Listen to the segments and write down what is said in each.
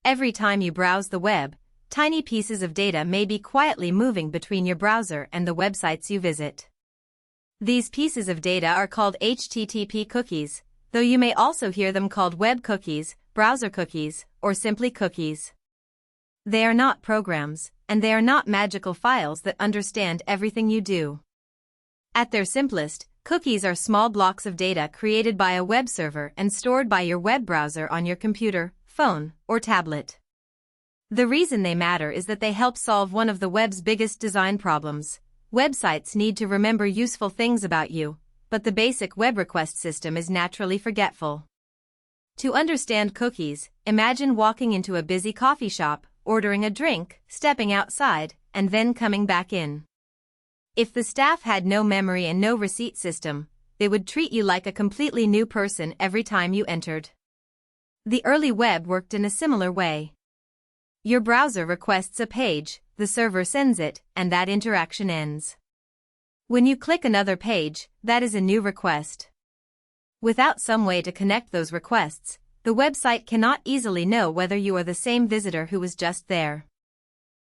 Every time you browse the web, tiny pieces of data may be quietly moving between your browser and the websites you visit. These pieces of data are called HTTP cookies, though you may also hear them called web cookies, browser cookies, or simply cookies. They are not programs, and they are not magical files that understand everything you do. At their simplest, cookies are small blocks of data created by a web server and stored by your web browser on your computer, phone, or tablet. The reason they matter is that they help solve one of the web's biggest design problems. Websites need to remember useful things about you, but the basic web request system is naturally forgetful. To understand cookies, imagine walking into a busy coffee shop, ordering a drink, stepping outside, and then coming back in. If the staff had no memory and no receipt system, they would treat you like a completely new person every time you entered. The early web worked in a similar way. Your browser requests a page, the server sends it, and that interaction ends. When you click another page, that is a new request. Without some way to connect those requests, the website cannot easily know whether you are the same visitor who was just there.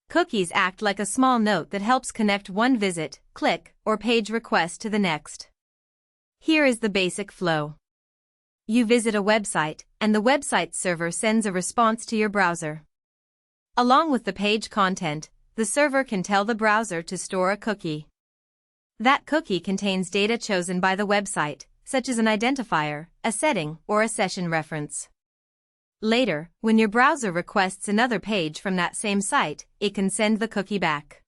Cookies act like a small note that helps connect one visit, click, or page request to the next. Here is the basic flow. You visit a website, and the website's server sends a response to your browser. Along with the page content, the server can tell the browser to store a cookie. That cookie contains data chosen by the website, such as an identifier, a setting, or a session reference. Later, when your browser requests another page from that same site, it can send the cookie back.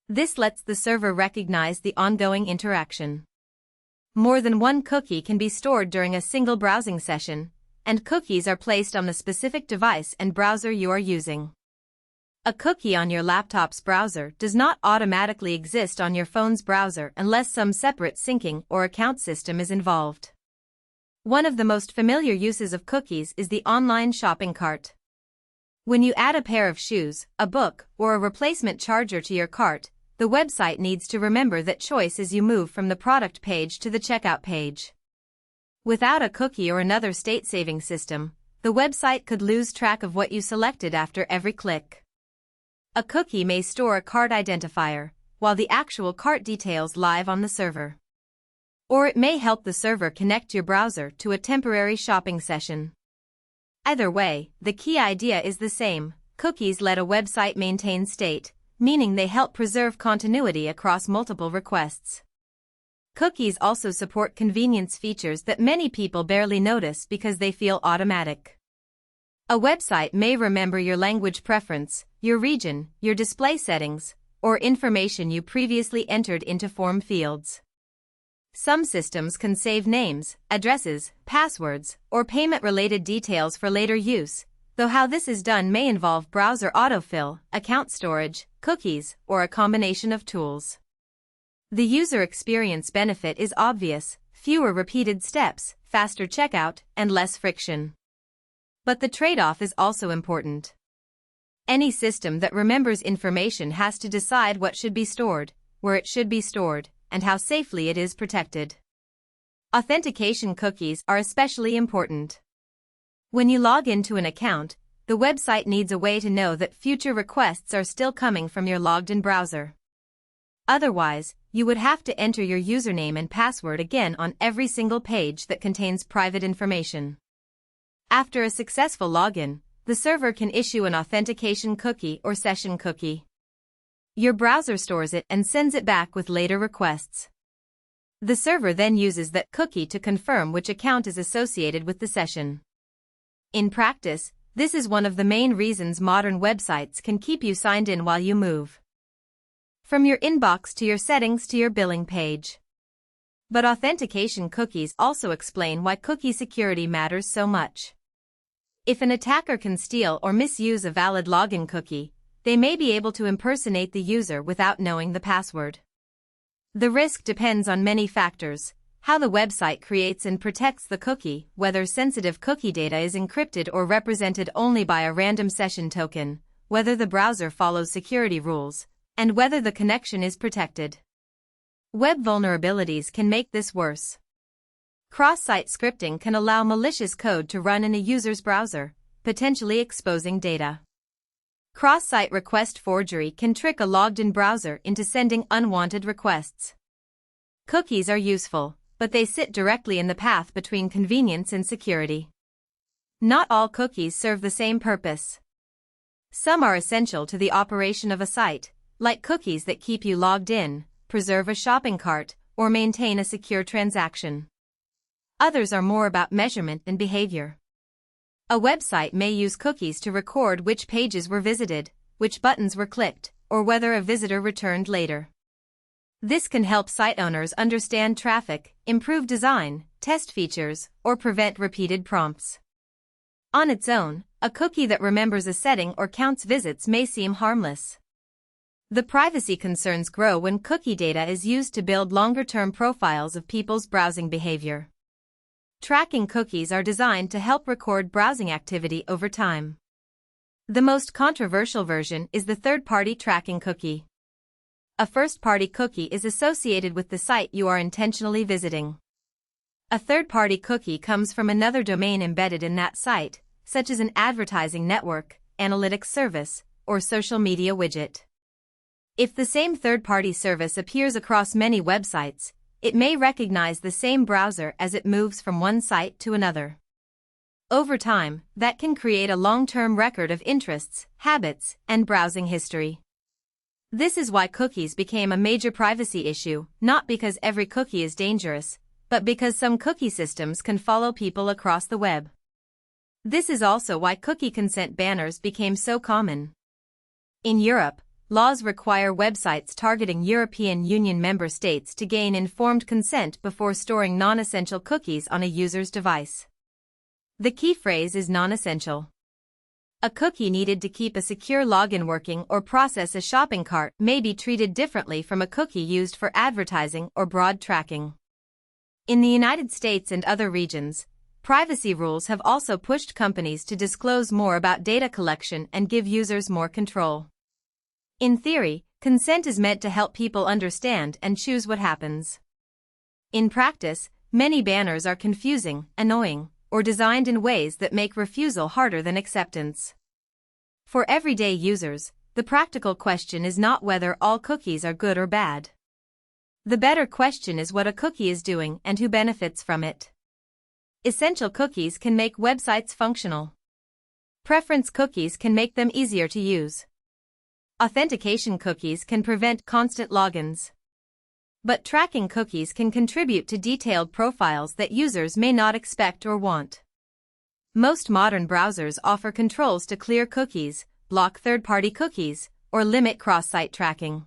This lets the server recognize the ongoing interaction. More than one cookie can be stored during a single browsing session, and cookies are placed on the specific device and browser you are using. A cookie on your laptop's browser does not automatically exist on your phone's browser unless some separate syncing or account system is involved. One of the most familiar uses of cookies is the online shopping cart. When you add a pair of shoes, a book, or a replacement charger to your cart, the website needs to remember that choice as you move from the product page to the checkout page. Without a cookie or another state-saving system, the website could lose track of what you selected after every click. A cookie may store a cart identifier, while the actual cart details live on the server. Or it may help the server connect your browser to a temporary shopping session. Either way, the key idea is the same. Cookies let a website maintain state, meaning they help preserve continuity across multiple requests. Cookies also support convenience features that many people barely notice because they feel automatic. A website may remember your language preference, your region, your display settings, or information you previously entered into form fields. Some systems can save names, addresses, passwords, or payment-related details for later use, though how this is done may involve browser autofill, account storage, cookies, or a combination of tools. The user experience benefit is obvious: fewer repeated steps, faster checkout, and less friction. But the trade-off is also important. Any system that remembers information has to decide what should be stored, where it should be stored, and how safely it is protected. Authentication cookies are especially important. When you log into an account, the website needs a way to know that future requests are still coming from your logged-in browser. Otherwise, you would have to enter your username and password again on every single page that contains private information. After a successful login, the server can issue an authentication cookie or session cookie. Your browser stores it and sends it back with later requests. The server then uses that cookie to confirm which account is associated with the session. In practice, this is one of the main reasons modern websites can keep you signed in while you move from your inbox to your settings to your billing page. But authentication cookies also explain why cookie security matters so much. If an attacker can steal or misuse a valid login cookie, they may be able to impersonate the user without knowing the password. The risk depends on many factors: how the website creates and protects the cookie, whether sensitive cookie data is encrypted or represented only by a random session token, whether the browser follows security rules, and whether the connection is protected. Web vulnerabilities can make this worse. Cross-site scripting can allow malicious code to run in a user's browser, potentially exposing data. Cross-site request forgery can trick a logged-in browser into sending unwanted requests. Cookies are useful, but they sit directly in the path between convenience and security. Not all cookies serve the same purpose. Some are essential to the operation of a site, like cookies that keep you logged in, preserve a shopping cart, or maintain a secure transaction. Others are more about measurement and behavior. A website may use cookies to record which pages were visited, which buttons were clicked, or whether a visitor returned later. This can help site owners understand traffic, improve design, test features, or prevent repeated prompts. On its own, a cookie that remembers a setting or counts visits may seem harmless. The privacy concerns grow when cookie data is used to build longer-term profiles of people's browsing behavior. Tracking cookies are designed to help record browsing activity over time. The most controversial version is the third-party tracking cookie. A first-party cookie is associated with the site you are intentionally visiting. A third-party cookie comes from another domain embedded in that site, such as an advertising network, analytics service, or social media widget. If the same third-party service appears across many websites, it may recognize the same browser as it moves from one site to another. Over time, that can create a long-term record of interests, habits, and browsing history. This is why cookies became a major privacy issue, not because every cookie is dangerous, but because some cookie systems can follow people across the web. This is also why cookie consent banners became so common. In Europe, laws require websites targeting European Union member states to gain informed consent before storing non-essential cookies on a user's device. The key phrase is non-essential. A cookie needed to keep a secure login working or process a shopping cart may be treated differently from a cookie used for advertising or broad tracking. In the United States and other regions, privacy rules have also pushed companies to disclose more about data collection and give users more control. In theory, consent is meant to help people understand and choose what happens. In practice, many banners are confusing, annoying, or designed in ways that make refusal harder than acceptance. For everyday users, the practical question is not whether all cookies are good or bad. The better question is what a cookie is doing and who benefits from it. Essential cookies can make websites functional. Preference cookies can make them easier to use. Authentication cookies can prevent constant logins. But tracking cookies can contribute to detailed profiles that users may not expect or want. Most modern browsers offer controls to clear cookies, block third-party cookies, or limit cross-site tracking.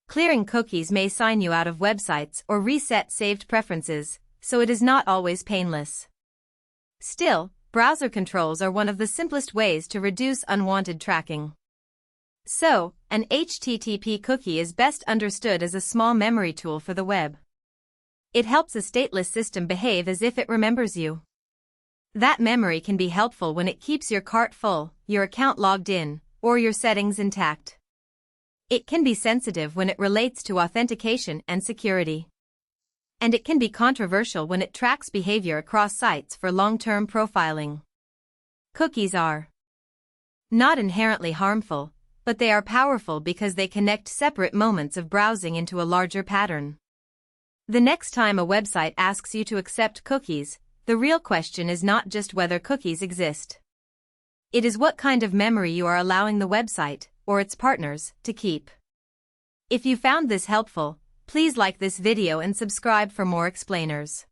Clearing cookies may sign you out of websites or reset saved preferences, so it is not always painless. Still, browser controls are one of the simplest ways to reduce unwanted tracking. So, an HTTP cookie is best understood as a small memory tool for the web. It helps a stateless system behave as if it remembers you. That memory can be helpful when it keeps your cart full, your account logged in, or your settings intact. It can be sensitive when it relates to authentication and security. And it can be controversial when it tracks behavior across sites for long-term profiling. Cookies are not inherently harmful, but they are powerful because they connect separate moments of browsing into a larger pattern. The next time a website asks you to accept cookies, the real question is not just whether cookies exist. It is what kind of memory you are allowing the website, or its partners, to keep. If you found this helpful, please like this video and subscribe for more explainers.